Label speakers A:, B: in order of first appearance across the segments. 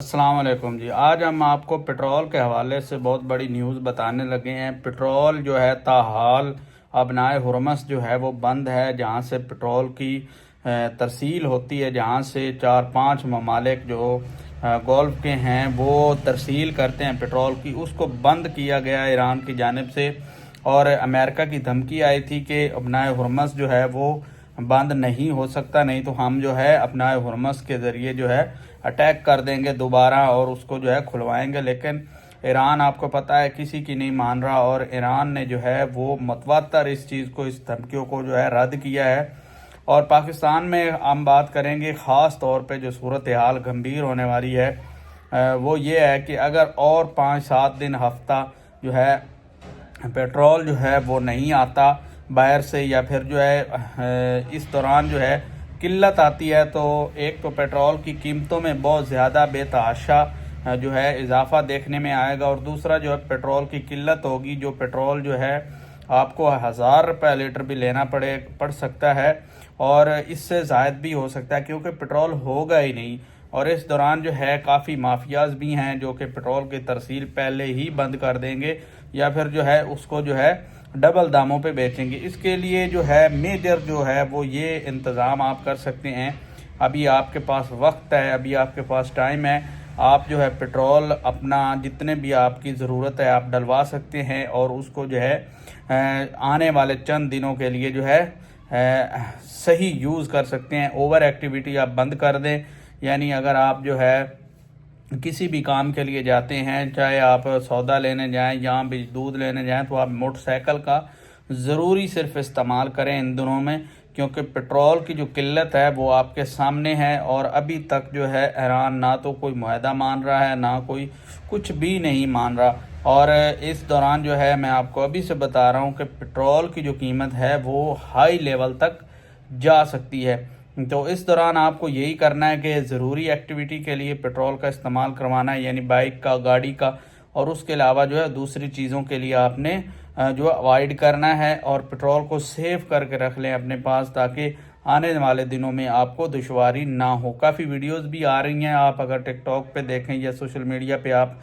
A: अस्सलाम वालेकुम जी। आज हम आपको पेट्रोल के हवाले से बहुत बड़ी न्यूज़ बताने लगे हैं। पेट्रोल जो है ताहाल अबनाए हुरमस जो है वो बंद है, जहां से पेट्रोल की तरसील होती है, जहां से 4-5 ममालिक जो गल्फ़ के हैं वो तरसील करते हैं पेट्रोल की, उसको बंद किया गया ईरान की जानिब से। और अमेरिका की धमकी आई थी कि अबनाए हुरमस जो है वो बंद नहीं हो सकता, नहीं तो हम जो है अपना हुरमस के ज़रिए जो है अटैक कर देंगे दोबारा और उसको जो है खुलवाएंगे। लेकिन ईरान, आपको पता है, किसी की नहीं मान रहा और ईरान ने जो है वो मतवातर इस चीज़ को, इस धमकियों को जो है रद्द किया है। और पाकिस्तान में हम बात करेंगे, ख़ास तौर पे जो सूरत हाल गंभीर होने वाली है वो ये है कि अगर और 5-7 दिन हफ्ता जो है पेट्रोल जो है वो नहीं आता बाहर से, या फिर जो है इस दौरान जो है किल्लत आती है, तो एक तो पेट्रोल की कीमतों में बहुत ज़्यादा बेतहाशा जो है इजाफा देखने में आएगा, और दूसरा जो है पेट्रोल की किल्लत होगी। जो पेट्रोल जो है आपको 1000 रुपये लीटर भी लेना पड़ सकता है, और इससे ज़ायद भी हो सकता है, क्योंकि पेट्रोल होगा ही नहीं। और इस दौरान जो है काफ़ी माफियाज भी हैं जो कि पेट्रोल की तरसील पहले ही बंद कर देंगे, या फिर जो है उसको जो है डबल दामों पे बेचेंगे। इसके लिए जो है मेजर जो है वो ये इंतज़ाम आप कर सकते हैं। अभी आपके पास वक्त है, अभी आपके पास टाइम है। आप जो है पेट्रोल अपना जितने भी आपकी ज़रूरत है आप डलवा सकते हैं, और उसको जो है आने वाले चंद दिनों के लिए जो है सही यूज़ कर सकते हैं। ओवर एक्टिविटी आप बंद कर दें, यानी अगर आप जो है किसी भी काम के लिए जाते हैं, चाहे आप सौदा लेने जाएं या भी दूध लेने जाएं, तो आप मोटरसाइकिल का ज़रूरी सिर्फ इस्तेमाल करें इन दिनों में, क्योंकि पेट्रोल की जो किल्लत है वो आपके सामने है। और अभी तक जो है ईरान ना तो कोई मुआहदा मान रहा है, ना कोई कुछ भी नहीं मान रहा। और इस दौरान जो है मैं आपको अभी से बता रहा हूँ कि पेट्रोल की जो कीमत है वो हाई लेवल तक जा सकती है। तो इस दौरान आपको यही करना है कि ज़रूरी एक्टिविटी के लिए पेट्रोल का इस्तेमाल करवाना है, यानी बाइक का, गाड़ी का, और उसके अलावा जो है दूसरी चीज़ों के लिए आपने जो अवॉइड करना है। और पेट्रोल को सेव करके रख लें अपने पास, ताकि आने वाले दिनों में आपको दुश्वारी ना हो। काफ़ी वीडियोस भी आ रही हैं, आप अगर टिकटॉक पे देखें या सोशल मीडिया पे आप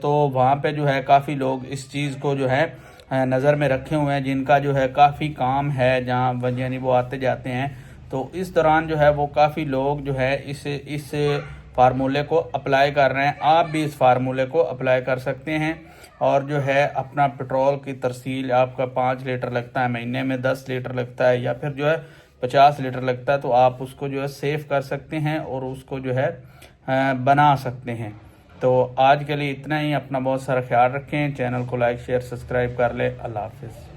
A: तो वहाँ पे जो है काफ़ी लोग इस चीज़ को जो है नज़र में रखे हुए हैं, जिनका जो है काफ़ी काम है, जहाँ यानी वो आते जाते हैं। तो इस दौरान जो है वो काफ़ी लोग जो है इस फार्मूले को अप्लाई कर रहे हैं। आप भी इस फार्मूले को अप्लाई कर सकते हैं, और जो है अपना पेट्रोल की तरसील आपका 5 लीटर लगता है महीने में, 10 लीटर लगता है, या फिर जो है 50 लीटर लगता है, तो आप उसको जो है सेव कर सकते हैं और उसको जो है बना सकते हैं। तो आज के लिए इतना ही। अपना बहुत सारा ख्याल रखें, चैनल को लाइक शेयर सब्सक्राइब कर लें। अल्लाह हाफिज़।